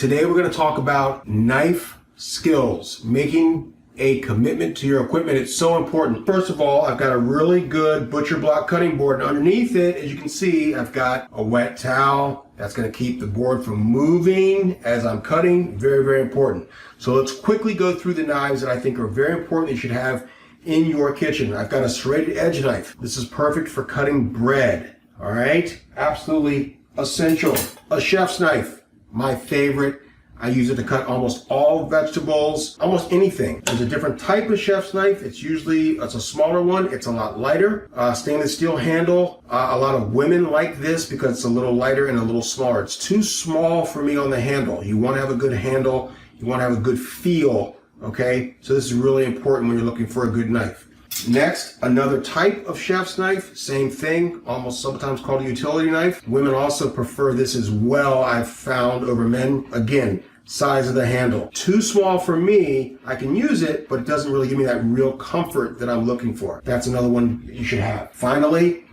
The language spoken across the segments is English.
Today we're going to talk about knife skills, making a commitment to your equipment. It's so important. First of all, I've got a really good butcher block cutting board, and underneath it, as you can see, I've got a wet towel. That's going to keep the board from moving as I'm cutting. Very, very important. So let's quickly go through the knives that I think are very important that you should have in your kitchen. I've got a serrated edge knife. This is perfect for cutting bread. All right, absolutely essential. A chef's knife. My favorite. I use it to cut almost all vegetables, almost anything. There's a different type of chef's knife. It's a smaller one. It's a lot lighter. Stainless steel handle. A lot of women like this because it's a little lighter and a little smaller. It's too small for me on the handle. You want to have a good handle. You want to have a good feel, okay? So this is really important when you're looking for a good knife. Next, another type of chef's knife, same thing, almost sometimes called a utility knife. Women also prefer this as well, I've found, over men. Again, size of the handle. Too small for me, I can use it, but it doesn't really give me that real comfort that I'm looking for. That's another one you should have. Finally,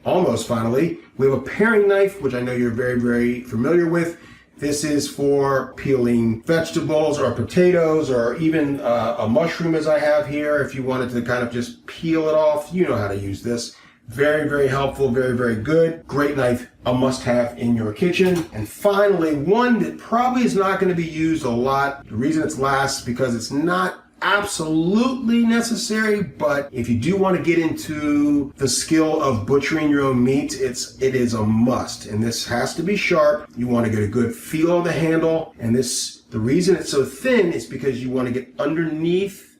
almost finally, we have a paring knife, which I know you're very, very familiar with. This is for peeling vegetables or potatoes or even a mushroom as I have here. If you wanted to kind of just peel it off, you know how to use this. Very, very helpful, very, very good. Great knife, a must-have in your kitchen. And finally, one that probably is not going to be used a lot. The reason it's last is because it's not absolutely necessary, but if you do want to get into the skill of butchering your own meat, it is a must. And this has to be sharp. You want to get a good feel on the handle. And the reason it's so thin is because you want to get underneath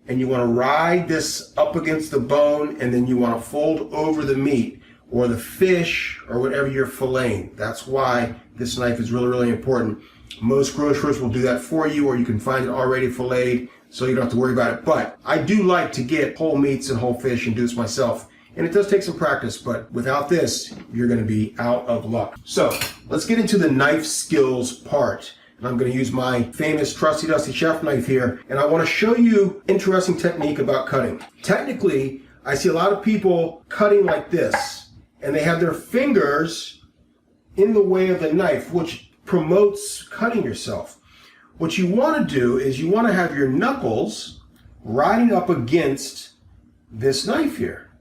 and you want to ride this up against the bone, and then you want to fold over the meat or the fish or whatever you're filleting. That's why this knife is really, really important. Most grocers will do that for you, or you can find it already filleted, so you don't have to worry about it. But I do like to get whole meats and whole fish and do this myself. And it does take some practice, but without this, you're going to be out of luck. So let's get into the knife skills part. And I'm going to use my famous trusty dusty chef knife here. And I want to show you an interesting technique about cutting. Technically, I see a lot of people cutting like this, and they have their fingers in the way of the knife, which promotes cutting yourself. What you want to do is you want to have your knuckles riding up against this knife here,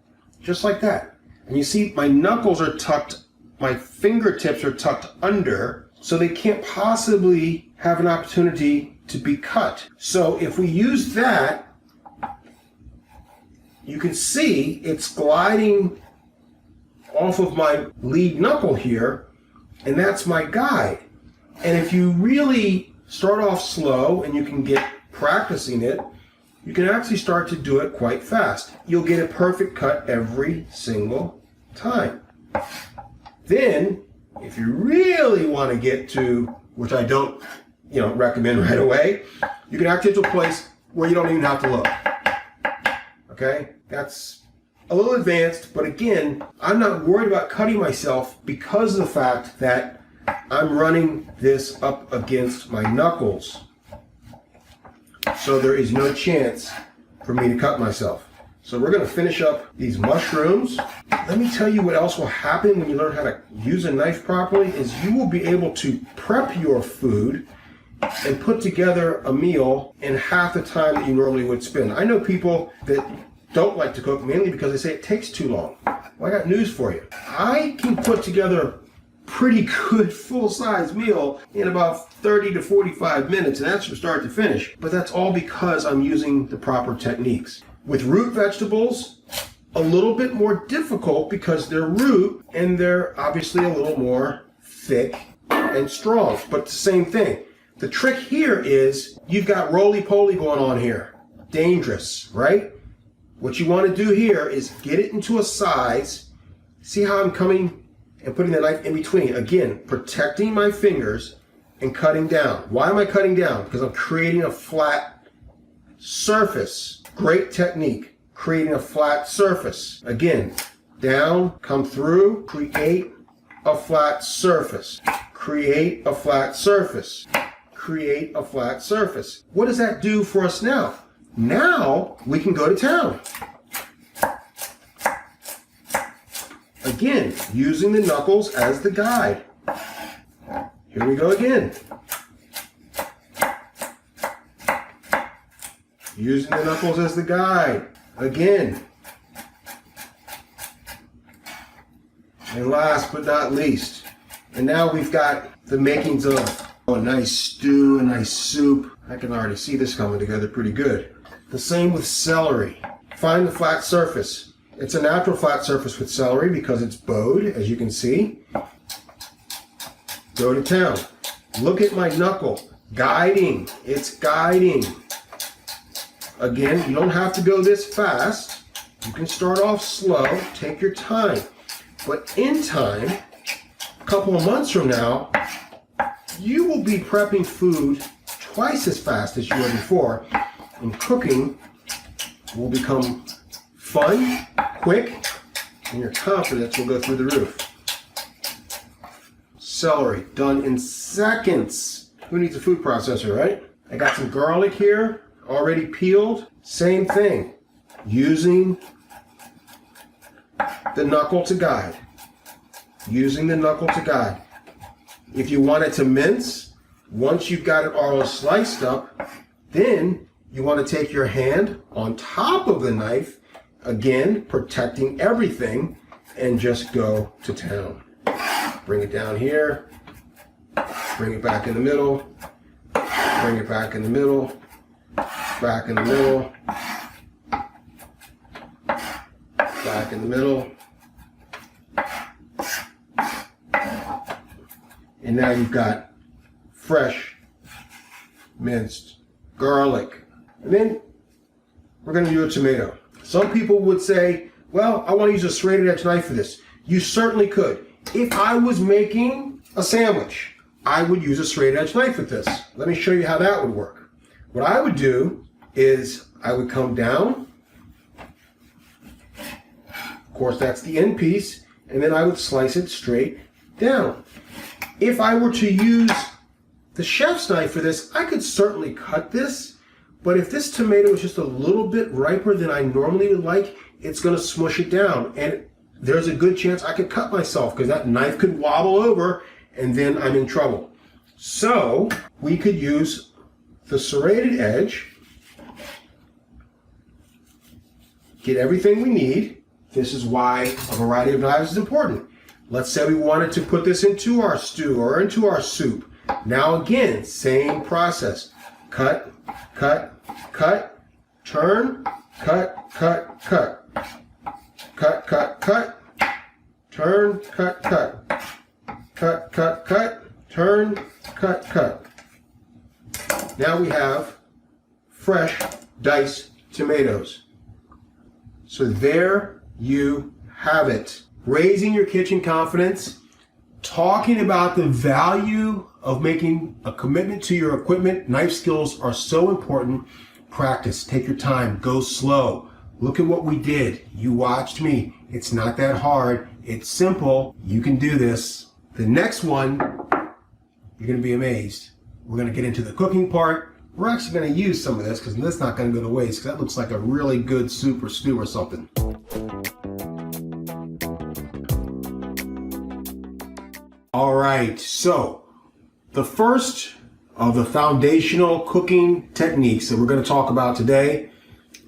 just like that. And you see my knuckles are tucked, my fingertips are tucked under, so they can't possibly have an opportunity to be cut. So if we use that, you can see it's gliding off of my lead knuckle here, and that's my guide. And if you really start off slow and you can get practicing it, you can actually start to do it quite fast. You'll get a perfect cut every single time. Then, if you really want to get to, which I don't recommend right away, you can actually get to a place where you don't even have to look. Okay? That's a little advanced, but again, I'm not worried about cutting myself because of the fact that I'm running this up against my knuckles. So there is no chance for me to cut myself. So we're going to finish up these mushrooms. Let me tell you what else will happen when you learn how to use a knife properly is you will be able to prep your food and put together a meal in half the time that you normally would spend. I know people that don't like to cook mainly because they say it takes too long. Well, I got news for you. I can put together pretty good full-size meal in about 30 to 45 minutes, and that's from start to finish. But that's all because I'm using the proper techniques. With root vegetables, a little bit more difficult because they're root and they're obviously a little more thick and strong, but it's the same thing. The trick here is you've got roly-poly going on here. Dangerous, right? What you want to do here is get it into a size. See how I'm coming and putting the knife in between. Again, protecting my fingers and cutting down. Why am I cutting down? Because I'm creating a flat surface. Great technique, creating a flat surface. Again, down, come through, create a flat surface. Create a flat surface. Create a flat surface. What does that do for us now? Now we can go to town. Again, using the knuckles as the guide. Here we go again. Using the knuckles as the guide. Again. And last but not least. And now we've got the makings of a nice stew, a nice soup. I can already see this coming together pretty good. The same with celery. Find the flat surface. It's a natural flat surface with celery because it's bowed, as you can see. Go to town. Look at my knuckle. Guiding. It's guiding. Again, you don't have to go this fast. You can start off slow. Take your time. But in time, a couple of months from now, you will be prepping food twice as fast as you were before. And cooking will become fun, quick, and your confidence will go through the roof. Celery, done in seconds. Who needs a food processor, right? I got some garlic here, already peeled. Same thing, using the knuckle to guide. Using the knuckle to guide. If you want it to mince, once you've got it all sliced up, then you want to take your hand on top of the knife, again, protecting everything, and just go to town. Bring it down here, bring it back in the middle, bring it back in the middle, back in the middle, back in the middle. And now you've got fresh minced garlic. And then we're going to do a tomato. Some people would say, well, I want to use a serrated edge knife for this. You certainly could. If I was making a sandwich, I would use a serrated edge knife with this. Let me show you how that would work. What I would do is I would come down. Of course, that's the end piece. And then I would slice it straight down. If I were to use the chef's knife for this, I could certainly cut this. But if this tomato is just a little bit riper than I normally would like, it's going to smush it down. And there's a good chance I could cut myself because that knife could wobble over and then I'm in trouble. So we could use the serrated edge, get everything we need. This is why a variety of knives is important. Let's say we wanted to put this into our stew or into our soup. Now again, same process. Cut, cut, cut, turn, cut, cut, cut. Cut, cut, cut, turn, cut, cut. Cut, cut, cut, turn, cut, cut. Now we have fresh diced tomatoes. So there you have it. Raising your kitchen confidence, talking about the value of making a commitment to your equipment. Knife skills are so important. Practice, take your time, go slow. Look at what we did. You watched me. It's not that hard. It's simple. You can do this. The next one, you're going to be amazed. We're going to get into the cooking part. We're actually going to use some of this because that's not going to go to waste because that looks like a really good soup or stew or something. All right, so the first of the foundational cooking techniques that we're going to talk about today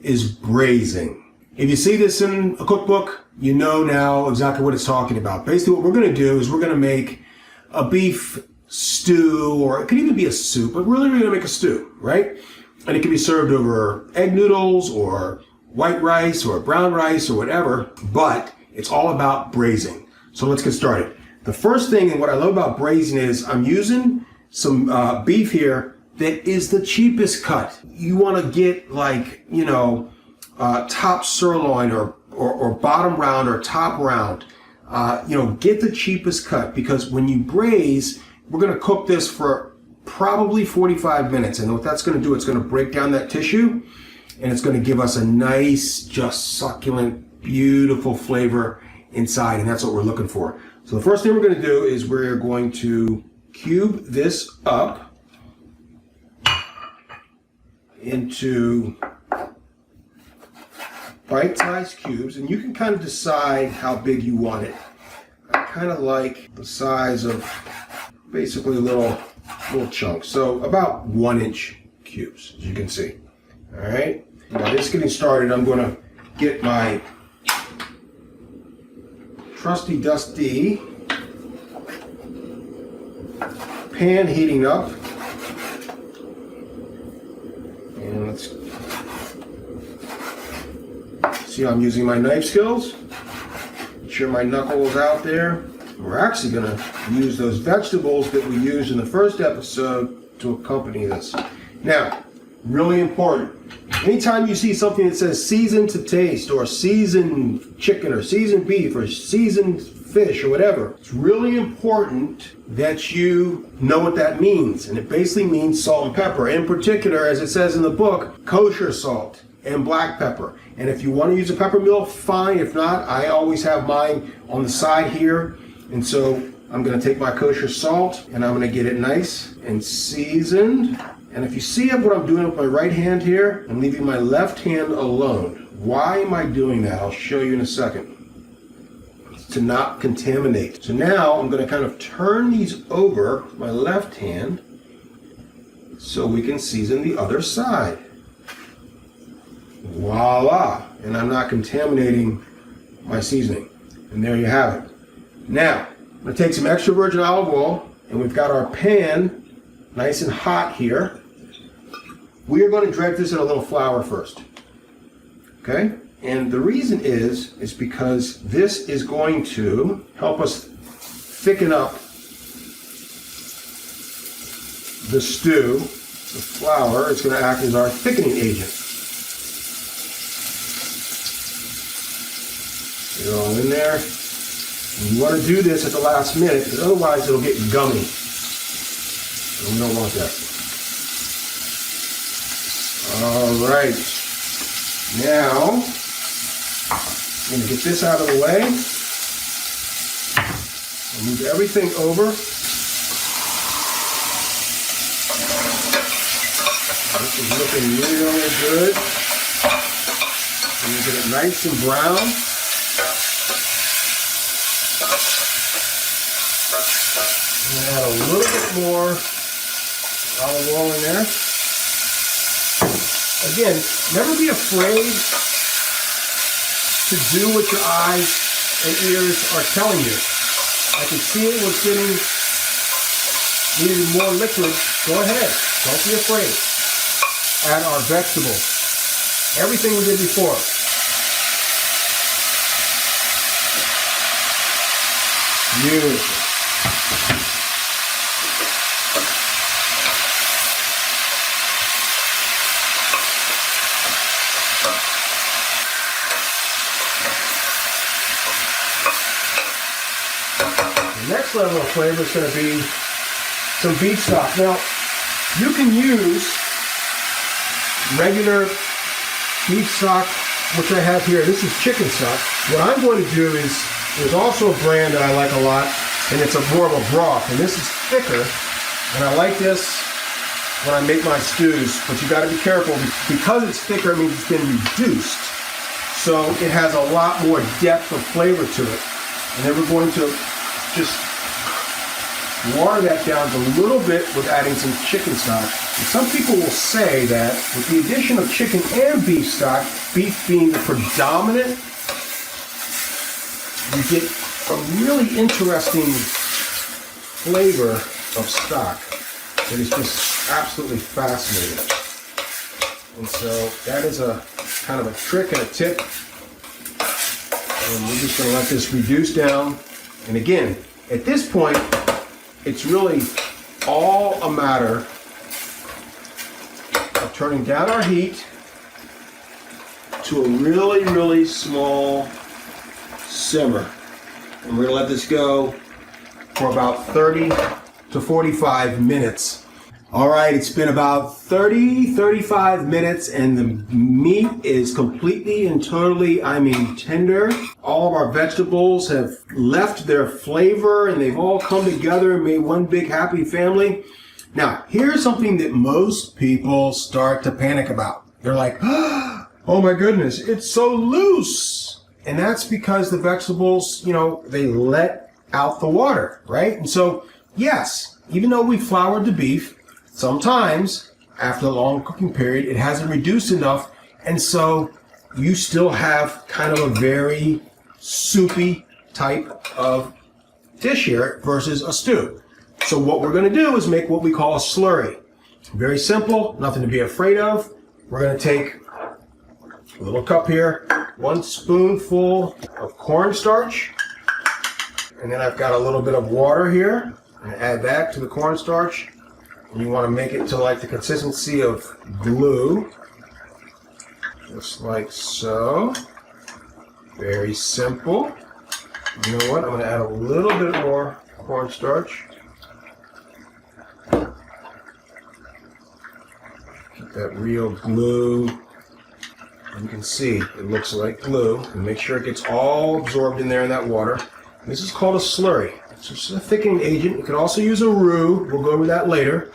is braising. If you see this in a cookbook, you know now exactly what it's talking about. Basically what we're going to do is we're going to make a beef stew, or it could even be a soup, but really we're going to make a stew, right? And it can be served over egg noodles or white rice or brown rice or whatever, but it's all about braising. So let's get started. The first thing, and what I love about braising, is I'm using some beef here that is the cheapest cut. You want to get like, you know, top sirloin or bottom round or top round. You know, get the cheapest cut because when you braise, we're going to cook this for probably 45 minutes. And what that's going to do, it's going to break down that tissue and it's going to give us a nice, just succulent, beautiful flavor inside. And that's what we're looking for. So the first thing we're going to do is we're going to cube this up into bite-sized cubes, and you can kind of decide how big you want it. I kind of like the size of basically little chunks. So about 1-inch cubes, as you can see. All right. Now just getting started, I'm going to get my trusty dusty pan heating up. And let's see how I'm using my knife skills. Make sure my knuckle is out there. We're actually going to use those vegetables that we used in the first episode to accompany this. Now, really important. Anytime you see something that says seasoned to taste, or seasoned chicken, or seasoned beef, or seasoned fish, or whatever, it's really important that you know what that means. And it basically means salt and pepper. In particular, as it says in the book, kosher salt and black pepper. And if you want to use a pepper mill, fine. If not, I always have mine on the side here. And so I'm going to take my kosher salt and I'm going to get it nice and seasoned. And if you see what I'm doing with my right hand here, I'm leaving my left hand alone. Why am I doing that? I'll show you in a second. It's to not contaminate. So now I'm going to kind of turn these over my left hand so we can season the other side. Voila! And I'm not contaminating my seasoning. And there you have it. Now, I'm going to take some extra virgin olive oil, and we've got our pan nice and hot here. We are going to dredge this in a little flour first. Okay? And the reason is because this is going to help us thicken up the stew. The flour is going to act as our thickening agent. Get it all in there. And you want to do this at the last minute, because otherwise it'll get gummy. And we don't want that. All right. Now, I'm going to get this out of the way. I'll move everything over. This is looking really good. And you get it nice and brown. Add a little bit more olive oil in there. Again, never be afraid to do what your eyes and ears are telling you. I can see it was needed more liquid. Go ahead. Don't be afraid. Add our vegetables. Everything we did before. Beautiful. The next level of flavor is going to be some beef stock. Now, you can use regular beef stock, which I have here. This is chicken stock. What I'm going to do is, there's also a brand that I like a lot, and it's more of a broth, and this is thicker, and I like this when I make my stews, but you got to be careful. Because it's thicker, it means it's been reduced, so it has a lot more depth of flavor to it. And then we're going to just water that down a little bit with adding some chicken stock. And some people will say that with the addition of chicken and beef stock, beef being the predominant, you get a really interesting flavor of stock that is just absolutely fascinating. And so that is a kind of a trick and a tip. And we're just going to let this reduce down. And again, at this point, it's really all a matter of turning down our heat to a really, really small simmer. And we're going to let this go for about 30 to 45 minutes. All right, it's been about 35 minutes and the meat is completely and totally, tender. All of our vegetables have left their flavor and they've all come together and made one big happy family. Now, here's something that most people start to panic about. They're like, oh my goodness, it's so loose. And that's because the vegetables, they let out the water, right? And so, yes, even though we floured the beef, sometimes after a long cooking period, it hasn't reduced enough, and so you still have kind of a very soupy type of dish here versus a stew. So what we're going to do is make what we call a slurry. Very simple, nothing to be afraid of. We're going to take a little cup here, 1 spoonful of cornstarch, and then I've got a little bit of water here. I'm going to add that to the cornstarch. And you want to make it to like the consistency of glue, just like so. Very simple. You know what? I'm going to add a little bit more cornstarch. Get that real glue. You can see it looks like glue. And make sure it gets all absorbed in there in that water. This is called a slurry. It's just a thickening agent. You can also use a roux. We'll go over that later.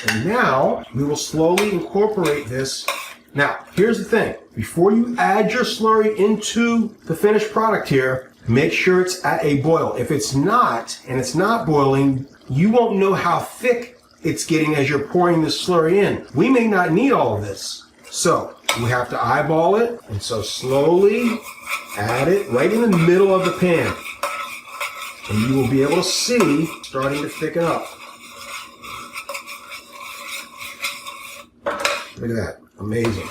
And now we will slowly incorporate this. Now, here's the thing. Before you add your slurry into the finished product here, make sure it's at a boil. If it's not, and it's not boiling, you won't know how thick it's getting as you're pouring this slurry in. We may not need all of this. So, we have to eyeball it, and so slowly add it right in the middle of the pan. And you will be able to see starting to thicken up. Look at that. Amazing.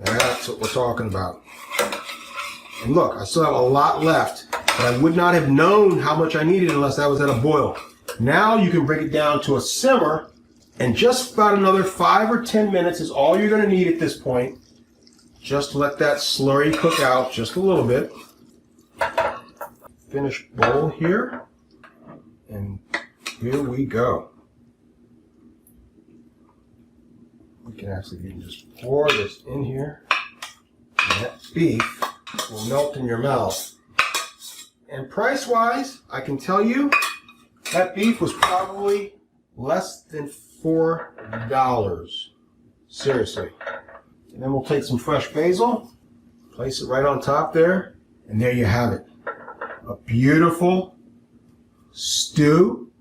That's what we're talking about. And look, I still have a lot left, but I would not have known how much I needed unless that was at a boil. Now you can bring it down to a simmer, and just about another 5 or 10 minutes is all you're going to need at this point. Just let that slurry cook out just a little bit. Finished bowl here, and here we go. We can actually even just pour this in here, and that beef will melt in your mouth. And price-wise, I can tell you that beef was probably less than $4. Seriously. And then we'll take some fresh basil, place it right on top there, and there you have it. A beautiful stew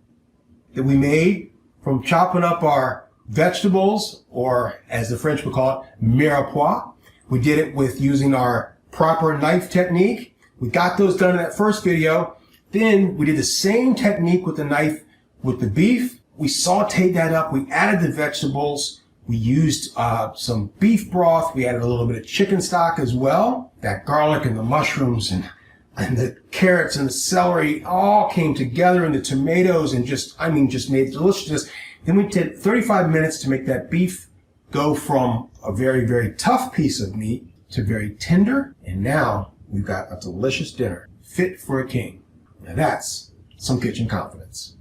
that we made from chopping up our vegetables, or as the French would call it, mirepoix. We did it with using our proper knife technique. We got those done in that first video. Then we did the same technique with the knife with the beef. We sauteed that up. We added the vegetables. We used some beef broth. We added a little bit of chicken stock as well. That garlic and the mushrooms and the carrots and the celery all came together, and the tomatoes, and just made it delicious. Then we did 35 minutes to make that beef go from a very, very tough piece of meat to very tender. And now we've got a delicious dinner fit for a king. Now that's some kitchen confidence.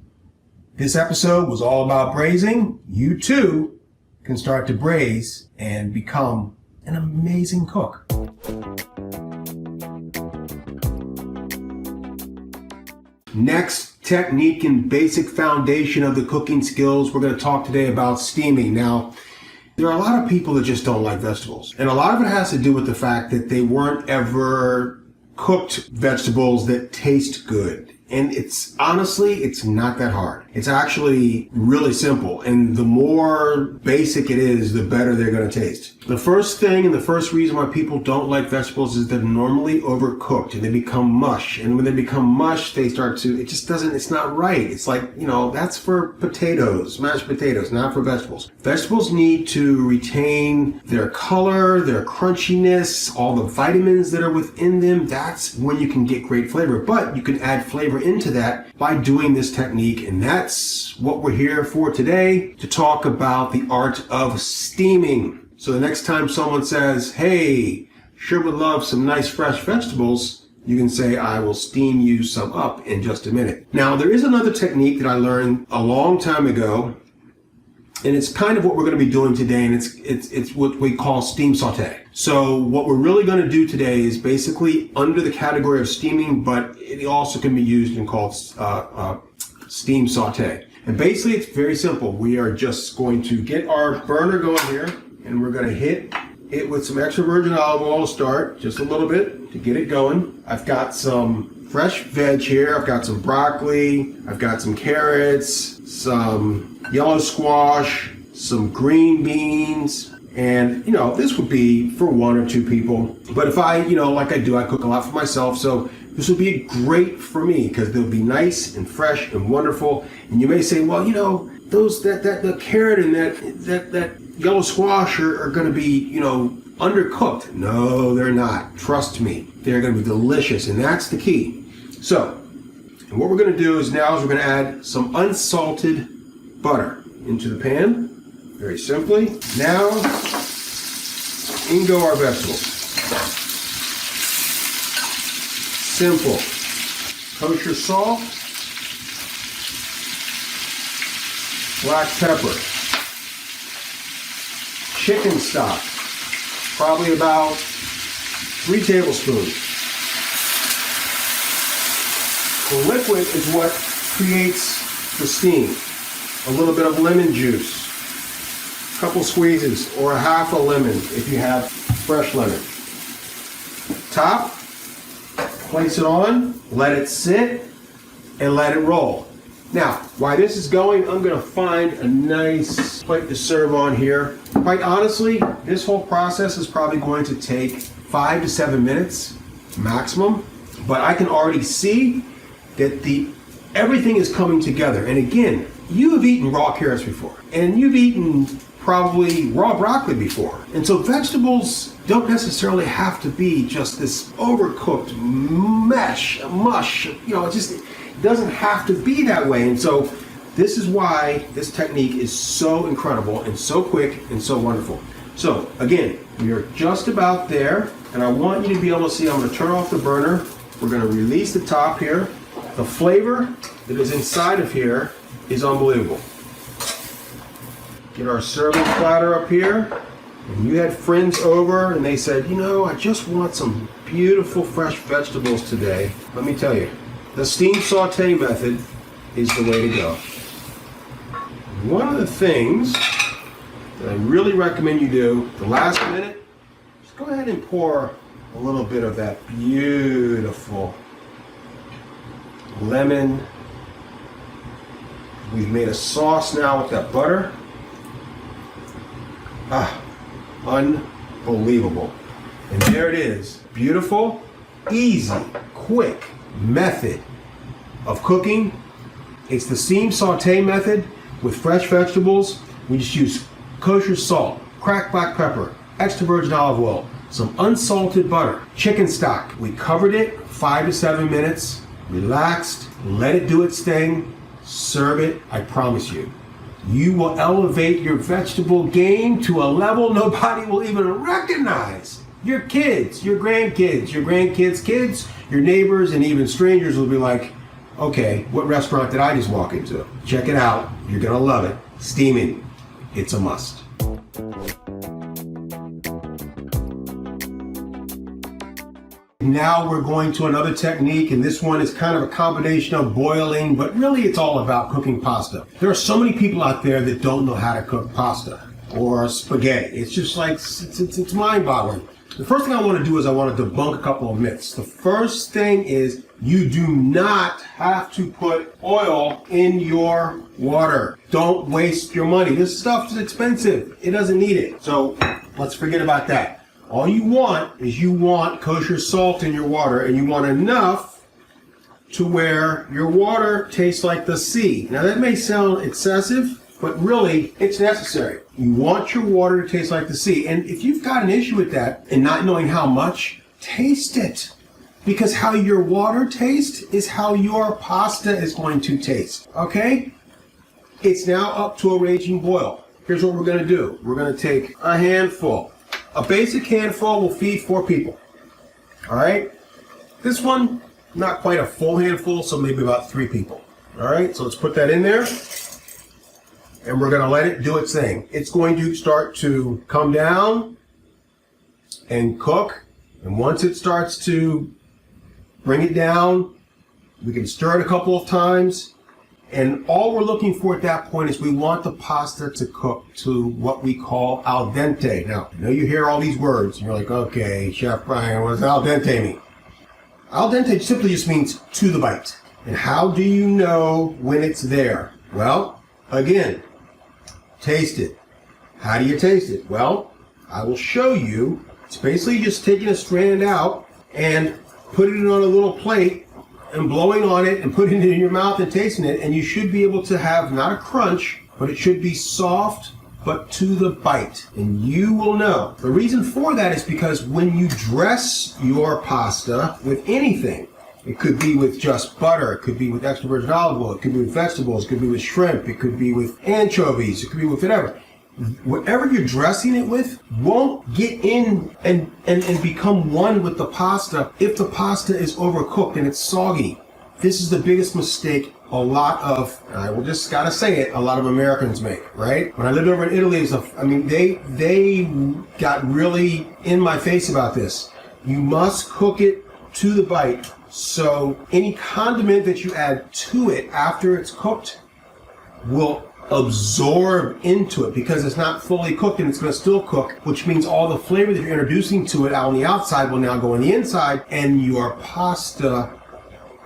This episode was all about braising. You too can start to braise and become an amazing cook. Next technique and basic foundation of the cooking skills, we're going to talk today about steaming. Now, there are a lot of people that just don't like vegetables. And a lot of it has to do with the fact that they weren't ever cooked vegetables that taste good. And it's not that hard. It's actually really simple. And the more basic it is, the better they're going to taste. The first thing and the first reason why people don't like vegetables is they're normally overcooked and they become mush. And when they become mush, it's not right. It's like, that's for potatoes, mashed potatoes, not for vegetables. Vegetables need to retain their color, their crunchiness, all the vitamins that are within them. That's when you can get great flavor. But you can add flavor into that by doing this technique, and that's what we're here for today, to talk about the art of steaming. So the next time someone says, hey, sure would love some nice fresh vegetables, you can say, I will steam you some up in just a minute. Now, there is another technique that I learned a long time ago, and it's kind of what we're going to be doing today, and it's what we call steam saute. So what we're really going to do today is basically under the category of steaming, but it also can be used and called steam saute. And basically it's very simple. We are just going to get our burner going here, and we're going to hit it with some extra virgin olive oil to start, just a little bit to get it going. I've got some fresh veg here. I've got some broccoli, I've got some carrots, some yellow squash, some green beans, and this would be for 1 or 2 people. But if I, like I do, I cook a lot for myself, so this would be great for me because they'll be nice and fresh and wonderful. And you may say, well, the carrot and that yellow squash are going to be, undercooked. No, they're not. Trust me, they're going to be delicious, and that's the key. So, and what we're going to do is we're going to add some unsalted butter into the pan. Very simply. Now, in go our vegetables. Simple. Kosher salt. Black pepper. Chicken stock. Probably about 3 tablespoons. The liquid is what creates the steam. A little bit of lemon juice. A couple squeezes or a half a lemon if you have fresh lemon. Top. Place it on, let it sit, and let it roll. Now, while this is going, I'm going to find a nice plate to serve on here. Quite honestly, this whole process is probably going to take 5 to 7 minutes maximum, but I can already see that everything is coming together. And again, you have eaten raw carrots before, and you've eaten probably raw broccoli before. And so vegetables don't necessarily have to be just this overcooked mush. It doesn't have to be that way. And so this is why this technique is so incredible and so quick and so wonderful. So again, we are just about there, and I want you to be able to see, I'm going to turn off the burner. We're going to release the top here. The flavor that is inside of here is unbelievable. Get our serving platter up here. And you had friends over and they said, I just want some beautiful fresh vegetables today. Let me tell you, the steam saute method is the way to go. One of the things that I really recommend you do, the last minute, just go ahead and pour a little bit of that beautiful lemon. We've made a sauce now with that butter. Unbelievable. And there it is. Beautiful, easy, quick method of cooking. It's the steam saute method with fresh vegetables. We just use kosher salt, cracked black pepper, extra virgin olive oil, some unsalted butter, chicken stock. We covered it 5 to 7 minutes, relaxed, let it do its thing, serve it. I promise you, you will elevate your vegetable game to a level nobody will even recognize. Your kids, your grandkids' kids, your neighbors, and even strangers will be like, okay, what restaurant did I just walk into? Check it out. You're going to love it. Steaming. It's a must. Now we're going to another technique, and this one is kind of a combination of boiling, but really it's all about cooking pasta. There are so many people out there that don't know how to cook pasta or spaghetti. It's just like, it's mind-boggling. The first thing I want to do is I want to debunk a couple of myths. The first thing is you do not have to put oil in your water. Don't waste your money. This stuff is expensive. It doesn't need it. So let's forget about that. All you want is kosher salt in your water, and you want enough to where your water tastes like the sea. Now that may sound excessive, but really it's necessary. You want your water to taste like the sea. And if you've got an issue with that and not knowing how much, taste it. Because how your water tastes is how your pasta is going to taste. Okay? It's now up to a raging boil. Here's what we're going to do. We're going to take a handful. A basic handful will feed 4 people. All right? This one, not quite a full handful, so maybe about 3 people. All right? So let's put that in there. And we're going to let it do its thing. It's going to start to come down and cook. And once it starts to bring it down, we can stir it a couple of times. And all we're looking for at that point is we want the pasta to cook to what we call al dente. Now, I know you hear all these words, and you're like, okay, Chef Brian, what does al dente mean? Al dente simply just means to the bite. And how do you know when it's there? Well, again, taste it. How do you taste it? Well, I will show you. It's basically just taking a strand out and putting it on a little plate and blowing on it and putting it in your mouth and tasting it, and you should be able to have not a crunch, but it should be soft but to the bite, and you will know. The reason for that is because when you dress your pasta with anything, it could be with just butter, it could be with extra virgin olive oil, it could be with vegetables, it could be with shrimp, it could be with anchovies, it could be with whatever. Whatever you're dressing it with won't get in and become one with the pasta if the pasta is overcooked and it's soggy. This is the biggest mistake a lot of, I will just gotta say it, a lot of Americans make, right? When I lived over in Italy, they got really in my face about this. You must cook it to the bite, so any condiment that you add to it after it's cooked will absorb into it because it's not fully cooked and it's going to still cook, which means all the flavor that you're introducing to it on the outside will now go on the inside, and your pasta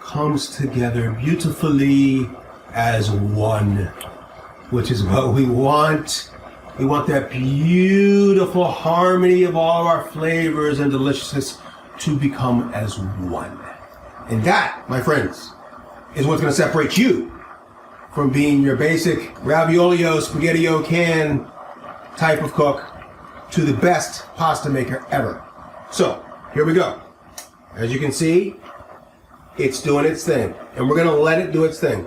comes together beautifully as one, which is what we want. We want that beautiful harmony of all of our flavors and deliciousness to become as one. And that, my friends, is what's going to separate you from being your basic raviolio, spaghettio can type of cook to the best pasta maker ever. So, here we go. As you can see, it's doing its thing, and we're gonna let it do its thing.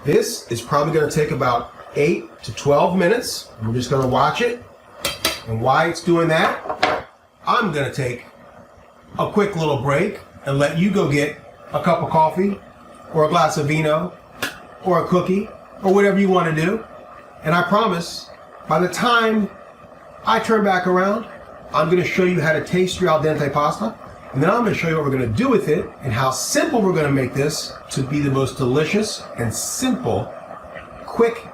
This is probably gonna take about 8 to 12 minutes. We're just gonna watch it, and while it's doing that, I'm gonna take a quick little break and let you go get a cup of coffee or a glass of vino or a cookie, or whatever you want to do. And I promise, by the time I turn back around, I'm going to show you how to taste your al dente pasta, and then I'm going to show you what we're going to do with it, and how simple we're going to make this to be the most delicious and simple, quick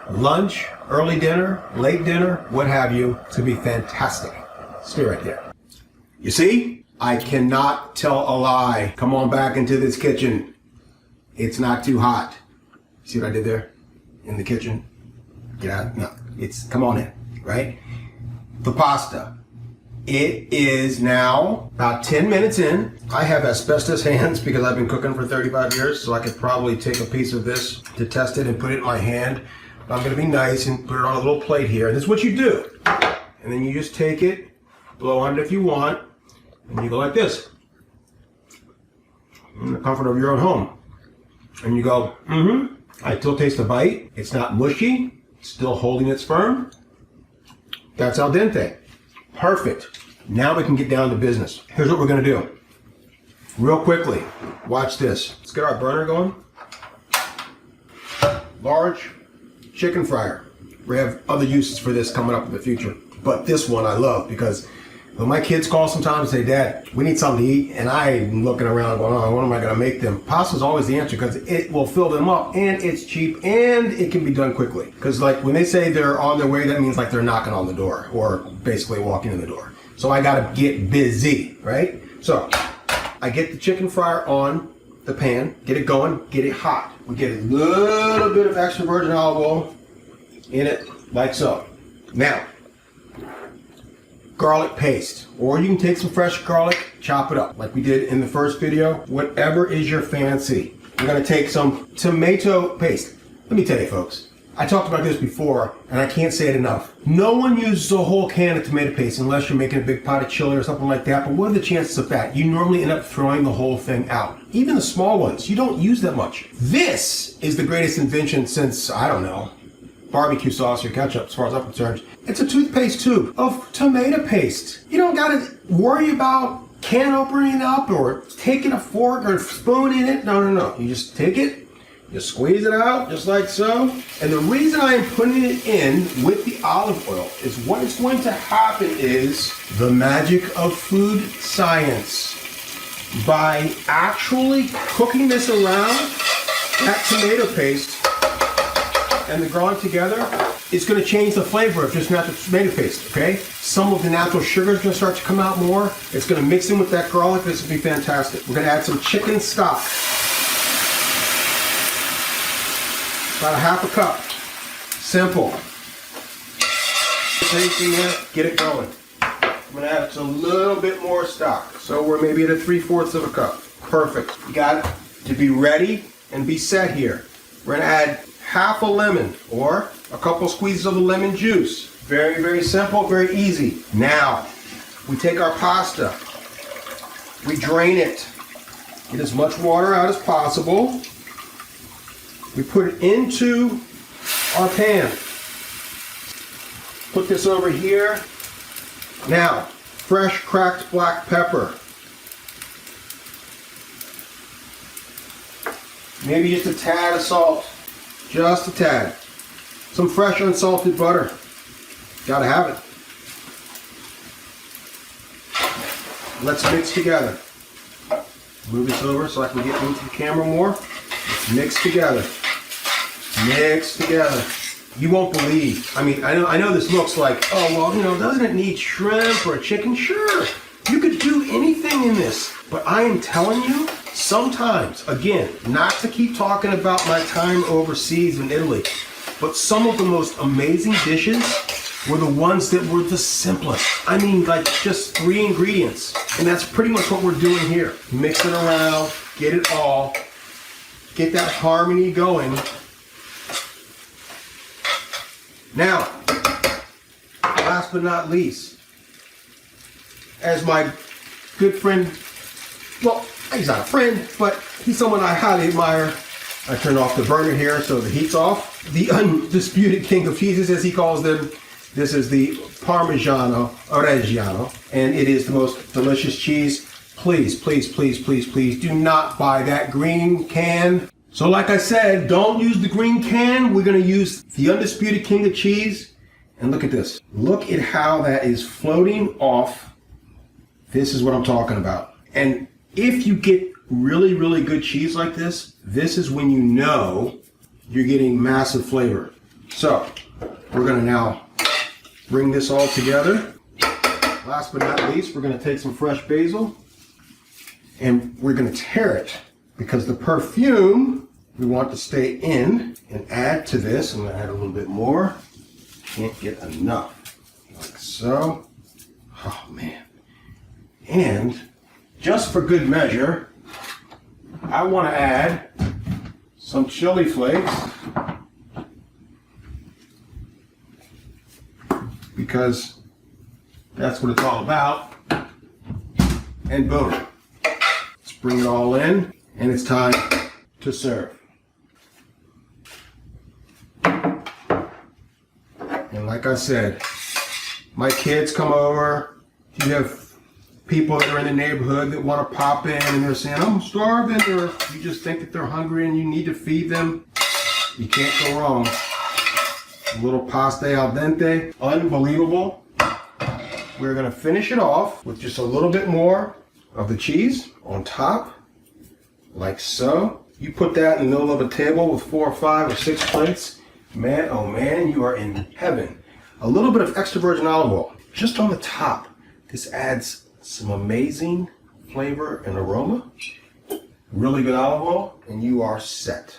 lunch, early dinner, late dinner, what have you, to be fantastic. Stay right there. You see? I cannot tell a lie. Come on back into this kitchen. It's not too hot. See what I did there? In the kitchen? Get out? No. Come on in, right? The pasta. It is now about 10 minutes in. I have asbestos hands because I've been cooking for 35 years, so I could probably take a piece of this to test it and put it in my hand. But I'm gonna be nice and put it on a little plate here. And this is what you do. And then you just take it, blow on it if you want, and you go like this. In the comfort of your own home. And you go, I still taste the bite. It's not mushy. It's still holding its firm. That's al dente. Perfect. Now we can get down to business. Here's what we're going to do. Real quickly, watch this. Let's get our burner going. Large chicken fryer. We have other uses for this coming up in the future. But this one I love because when my kids call sometimes and say, Dad, we need something to eat, and I'm looking around going, oh, what am I going to make them? Pasta's always the answer because it will fill them up, and it's cheap, and it can be done quickly. Because like when they say they're on their way, that means like they're knocking on the door or basically walking in the door. So I got to get busy, right? So I get the chicken fryer on the pan, get it going, get it hot. We get a little bit of extra virgin olive oil in it, like so. Now, garlic paste, or you can take some fresh garlic, chop it up like we did in the first video. Whatever is your fancy. We're going to take some tomato paste. Let me tell you folks, I talked about this before and I can't say it enough. No one uses a whole can of tomato paste unless you're making a big pot of chili or something like that, but what are the chances of that? You normally end up throwing the whole thing out. Even the small ones, you don't use that much. This is the greatest invention since, I don't know, barbecue sauce or ketchup, as far as I'm concerned. It's a toothpaste tube of tomato paste. You don't gotta worry about can opening up or taking a fork or spoon in it. No. You just take it, you squeeze it out just like so. And the reason I am putting it in with the olive oil is what is going to happen is the magic of food science. By actually cooking this around that tomato paste and the garlic together, it's going to change the flavor of just natural tomato paste, okay? Some of the natural sugar is going to start to come out more. It's going to mix in with that garlic. This will be fantastic. We're going to add some chicken stock. About a half a cup. Simple. Anything there, get it going. I'm going to add just a little bit more stock. So we're maybe at a 3/4 of a cup. Perfect. You got to be ready and be set here. We're going to add half a lemon or a couple squeezes of the lemon juice. Very, very simple, very easy. Now, we take our pasta. We drain it. Get as much water out as possible. We put it into our pan. Put this over here. Now, fresh cracked black pepper. Maybe just a tad of salt. Just a tad. Some fresh unsalted butter. Gotta have it. Let's mix together. Move this over so I can get into the camera more. Let's mix together. Mix together. You won't believe. I mean, I know this looks like, oh, well, you know, doesn't it need shrimp or chicken? Sure, you could do anything in this. But I am telling you, sometimes, again, not to keep talking about my time overseas in Italy, but some of the most amazing dishes were the ones that were the simplest. I mean, like just 3 ingredients. And that's pretty much what we're doing here. Mix it around, get it all, get that harmony going. Now, last but not least, as my good friend, well, he's not a friend, but he's someone I highly admire. I turned off the burner here so the heat's off. The undisputed king of cheeses, as he calls them. This is the Parmigiano Reggiano, and it is the most delicious cheese. Please, please, please, please, please do not buy that green can. So like I said, don't use the green can. We're going to use the undisputed king of cheese. And look at this. Look at how that is floating off. This is what I'm talking about. And if you get really, really good cheese like this, this is when you know you're getting massive flavor. So we're going to now bring this all together. Last but not least, we're going to take some fresh basil and we're going to tear it because the perfume we want to stay in and add to this. I'm going to add a little bit more. Can't get enough. Like so. Oh man. And just for good measure, I want to add some chili flakes because that's what it's all about. And boom. Let's bring it all in and it's time to serve. And like I said, my kids come over. You have people that are in the neighborhood that want to pop in and they're saying, I'm starving, or you just think that they're hungry and you need to feed them. You can't go wrong. A little pasta al dente, unbelievable. We're going to finish it off with just a little bit more of the cheese on top, like so. You put that in the middle of a table with 4 or 5 or 6 plates. Man, oh man, you are in heaven. A little bit of extra virgin olive oil just on the top. This adds some amazing flavor and aroma. Really good olive oil, and you are set.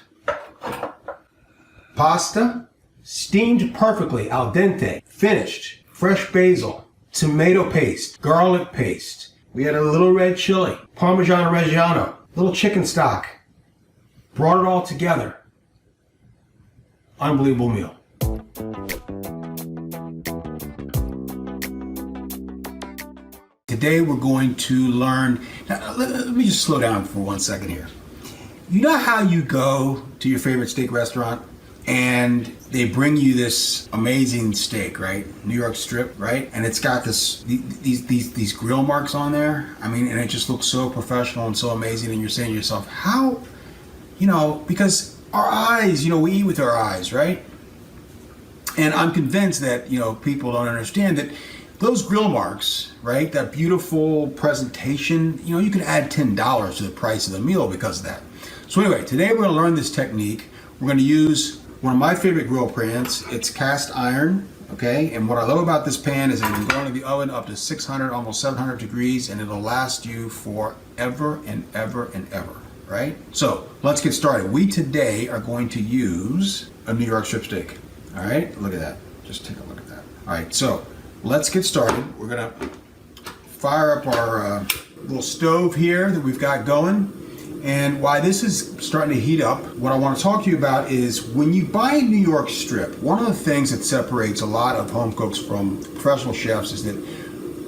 Pasta, steamed perfectly, al dente, finished. Fresh basil, tomato paste, garlic paste. We had a little red chili, Parmigiano Reggiano, little chicken stock. Brought it all together. Unbelievable meal. Today we're going to learn, now let me just slow down for 1 second here. You know how you go to your favorite steak restaurant and they bring you this amazing steak, right? New York strip, right? And it's got these grill marks on there. I mean, and it just looks so professional and so amazing, and you're saying to yourself, how, you know, because our eyes, you know, we eat with our eyes, right? And I'm convinced that, you know, people don't understand that those grill marks, right? That beautiful presentation, you know, you can add $10 to the price of the meal because of that. So anyway, today we're going to learn this technique. We're going to use one of my favorite grill pans. It's cast iron, okay? And what I love about this pan is it can go into the oven up to 600, almost 700 degrees, and it'll last you forever and ever and ever, right? So let's get started. We today are going to use a New York strip steak. All right, look at that. Just take a look at that. All right, so let's get started. We're gonna fire up our little stove here that we've got going. And while this is starting to heat up, what I want to talk to you about is when you buy a New York strip, one of the things that separates a lot of home cooks from professional chefs is that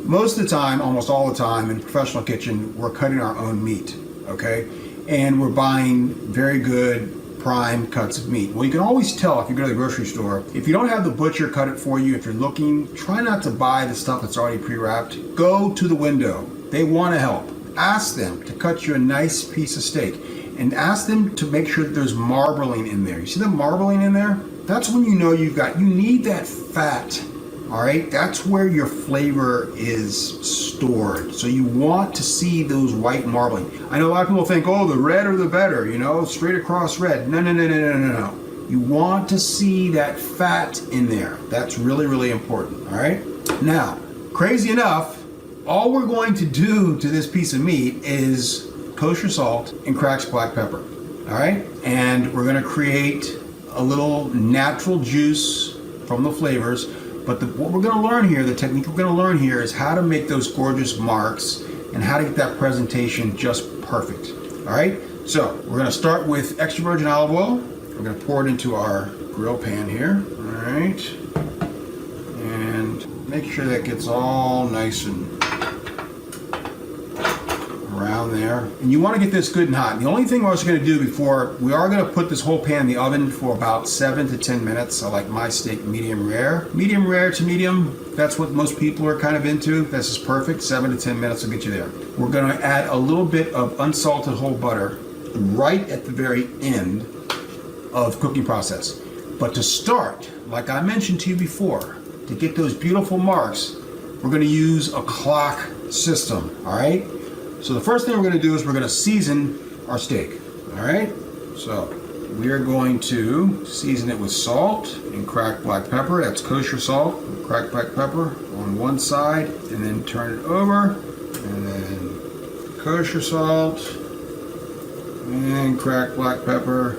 most of the time, almost all the time in a professional kitchen, we're cutting our own meat, okay? And we're buying very good prime cuts of meat. Well, you can always tell if you go to the grocery store, if you don't have the butcher cut it for you, if you're looking, try not to buy the stuff that's already pre-wrapped. Go to the window. They want to help. Ask them to cut you a nice piece of steak and ask them to make sure that there's marbling in there. You see the marbling in there? That's when you know you need that fat, all right? That's where your flavor is stored. So you want to see those white marbling. I know a lot of people think, oh, the redder the better, you know, straight across red. No. You want to see that fat in there. That's really, really important, all right? Now, crazy enough, all we're going to do to this piece of meat is kosher salt and cracked black pepper, all right? And we're gonna create a little natural juice from the flavors, but what we're gonna learn here, the technique we're gonna learn here is how to make those gorgeous marks and how to get that presentation just perfect, all right? So we're gonna start with extra virgin olive oil. We're gonna pour it into our grill pan here, all right? And make sure that gets all nice and around there. And you want to get this good and hot. The only thing I was going to do before, we are going to put this whole pan in the oven for about 7 to 10 minutes. I like my steak medium rare. Medium rare to medium, that's what most people are kind of into. This is perfect. 7 to 10 minutes will get you there. We're going to add a little bit of unsalted whole butter right at the very end of cooking process. But to start, like I mentioned to you before, to get those beautiful marks, we're going to use a clock system, all right? So the first thing we're going to do is we're going to season our steak, all right? So we are going to season it with salt and cracked black pepper. That's kosher salt and cracked black pepper on one side, and then turn it over, and then kosher salt and cracked black pepper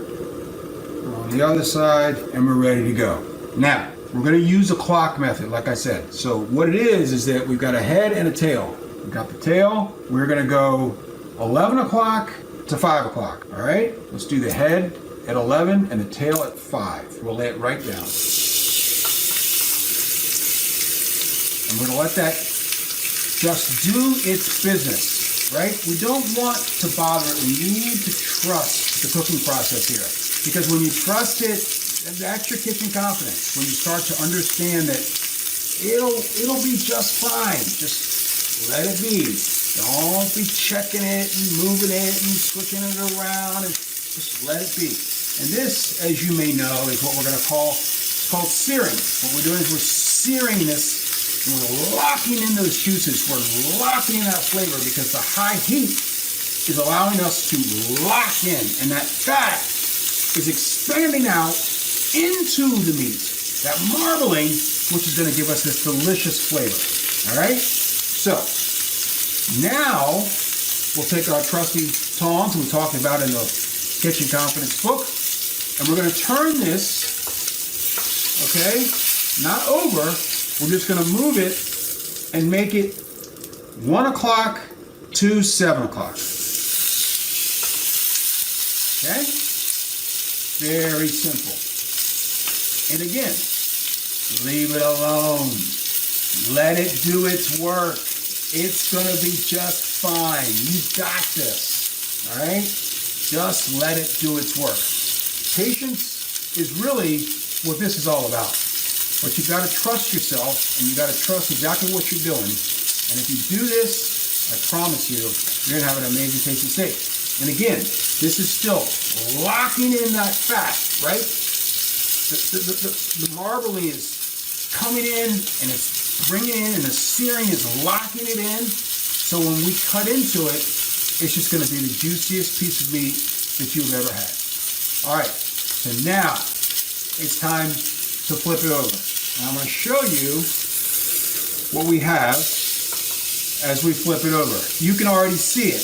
on the other side, and we're ready to go. Now, we're going to use a clock method, like I said. So what it is that we've got a head and a tail. We've got the tail. We're going to go 11 o'clock to 5 o'clock. All right? Let's do the head at 11 and the tail at 5. We'll lay it right down. I'm going to let that just do its business, right? We don't want to bother it. We need to trust the cooking process here. Because when you trust it, that's your kitchen confidence. When you start to understand that it'll be just fine. Just let it be. Don't be checking it and moving it and switching it around, and just let it be. And this, as you may know, is what we're going to call, it's called searing. What we're doing is we're searing this, and we're locking in those juices. We're locking in that flavor because the high heat is allowing us to lock in, and that fat is expanding out into the meat. That marbling, which is going to give us this delicious flavor. All right? So, now we'll take our trusty tongs we talked about in the Kitchen Confidence book, and we're going to turn this, okay, not over, we're just going to move it and make it 1 o'clock to 7 o'clock. Okay? Very simple. And again, leave it alone. Let it do its work. It's going to be just fine. You got this. All right? Just let it do its work. Patience is really what this is all about. But you've got to trust yourself, and you've got to trust exactly what you're doing. And if you do this, I promise you, you're going to have an amazing tasting steak. And again, this is still locking in that fat, right? The marbling is coming in, and it's bringing in, and the searing is locking it in. So when we cut into it, it's just going to be the juiciest piece of meat that you've ever had. All right, so now it's time to flip it over. And I'm going to show you what we have as we flip it over. You can already see it.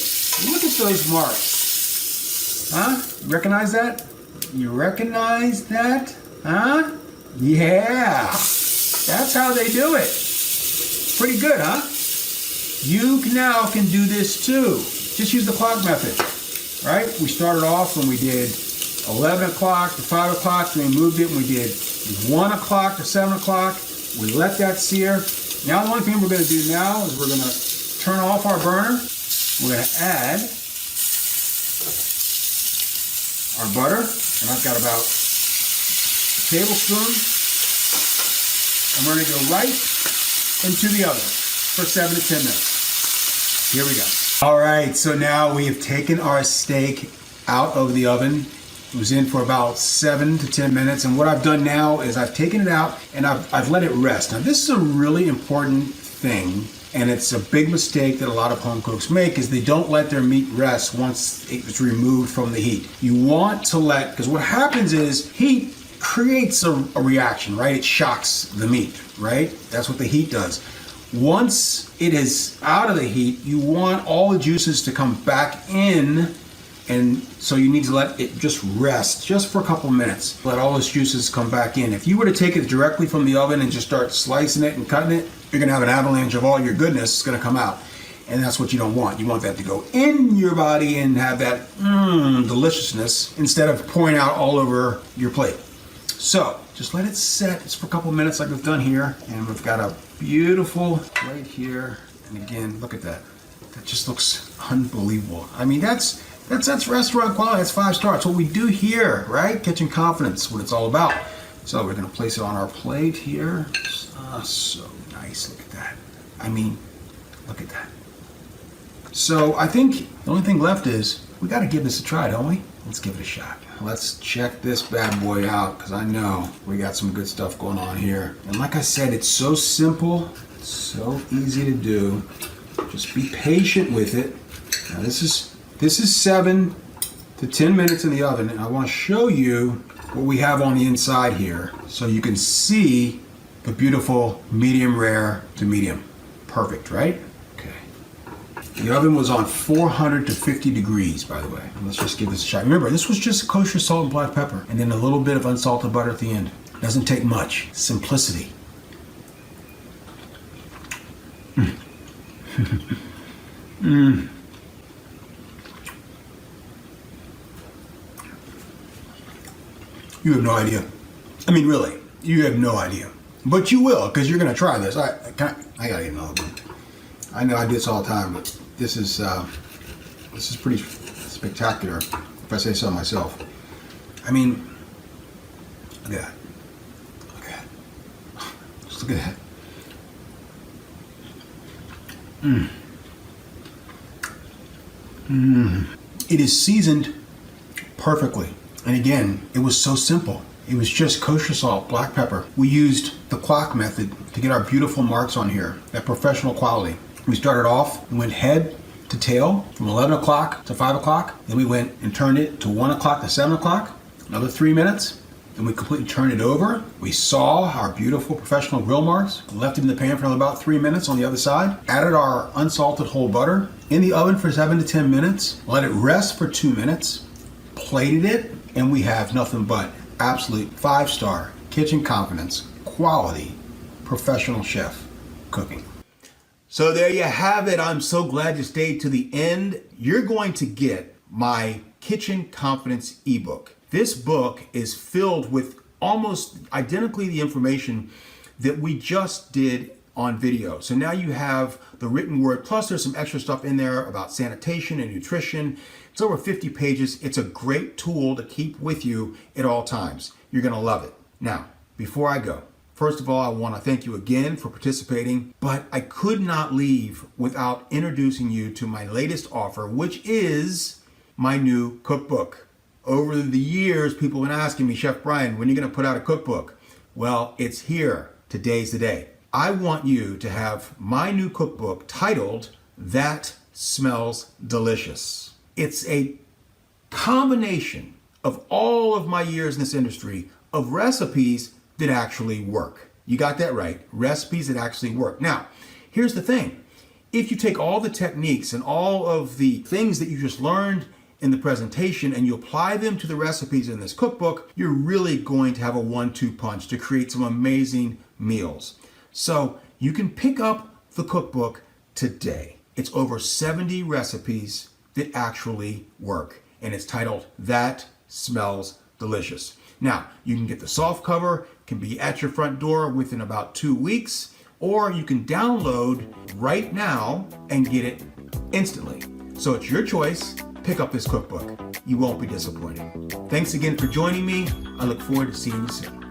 Look at those marks. Huh? You recognize that? You recognize that? Huh? Yeah. That's how they do it. Pretty good, huh? You now can do this too. Just use the clock method, right? We started off when we did 11 o'clock to 5 o'clock, then we moved it and we did 1 o'clock to 7 o'clock. We let that sear. Now the only thing we're going to do now is we're going to turn off our burner. We're going to add our butter, and I've got about a tablespoon. And we're going to go right into the oven for 7 to 10 minutes. Here we go. All right, so now we have taken our steak out of the oven. It was in for about 7 to 10 minutes, and what I've done now is I've taken it out and I've let it rest. Now this is a really important thing, and it's a big mistake that a lot of home cooks make, is they don't let their meat rest once it's removed from the heat. You want to let, because what happens is heat creates a reaction, right? It shocks the meat, right? That's what the heat does. Once it is out of the heat, you want all the juices to come back in, and so you need to let it just rest just for a couple minutes. Let all those juices come back in. If you were to take it directly from the oven and just start slicing it and cutting it, you're gonna have an avalanche of all your goodness gonna come out. And that's what you don't want. You want that to go in your body and have that deliciousness instead of pouring out all over your plate. So just let it set just for a couple minutes like we've done here. And we've got a beautiful plate here. And again, look at that. That just looks unbelievable. I mean, that's restaurant quality. That's 5 stars. That's what we do here, right? Kitchen confidence, what it's all about. So we're gonna place it on our plate here. So nice, look at that. I mean, look at that. So I think the only thing left is we gotta give this a try, don't we? Let's give it a shot. Let's check this bad boy out, because I know we got some good stuff going on here. And like I said, it's so simple, it's so easy to do. Just be patient with it. Now this is 7 to 10 minutes in the oven, and I want to show you what we have on the inside here so you can see the beautiful medium rare to medium. Perfect, right? Okay. The oven was on 400 to 50 degrees, by the way. Let's just give this a shot. Remember, this was just kosher salt and black pepper, and then a little bit of unsalted butter at the end. Doesn't take much. Simplicity. You have no idea. I mean, really, you have no idea. But you will, because you're going to try this. I got to get another one. I know I do this all the time, but this is pretty spectacular, if I say so myself. I mean, look at that. Look at that. Just look at that. It is seasoned perfectly. And again, it was so simple. It was just kosher salt, black pepper. We used the clock method to get our beautiful marks on here, that professional quality. We started off and went head to tail from 11 o'clock to 5 o'clock. Then we went and turned it to 1 o'clock to 7 o'clock, another 3 minutes. Then we completely turned it over. We saw our beautiful professional grill marks, left it in the pan for about 3 minutes on the other side, added our unsalted whole butter in the oven for 7 to 10 minutes, let it rest for 2 minutes, plated it, and we have nothing but absolute 5-star kitchen confidence, quality, professional chef cooking. So there you have it. I'm so glad you stayed to the end. You're going to get my Kitchen Confidence ebook. This book is filled with almost identically the information that we just did on video. So now you have the written word, plus there's some extra stuff in there about sanitation and nutrition. It's over 50 pages. It's a great tool to keep with you at all times. You're gonna love it. Now, before I go, first of all, I wanna thank you again for participating, but I could not leave without introducing you to my latest offer, which is my new cookbook. Over the years, people have been asking me, Chef Brian, when are you gonna put out a cookbook? Well, it's here. Today's the day. I want you to have my new cookbook titled, That Smells Delicious. It's a combination of all of my years in this industry of recipes that actually work. You got that right. Recipes that actually work. Now, here's the thing. If you take all the techniques and all of the things that you just learned in the presentation and you apply them to the recipes in this cookbook, you're really going to have a 1-2 punch to create some amazing meals. So you can pick up the cookbook today. It's over 70 recipes that actually work. And it's titled That Smells Delicious. Now, you can get the soft cover, can be at your front door within about 2 weeks, or you can download right now and get it instantly. So it's your choice. Pick up this cookbook. You won't be disappointed. Thanks again for joining me. I look forward to seeing you soon.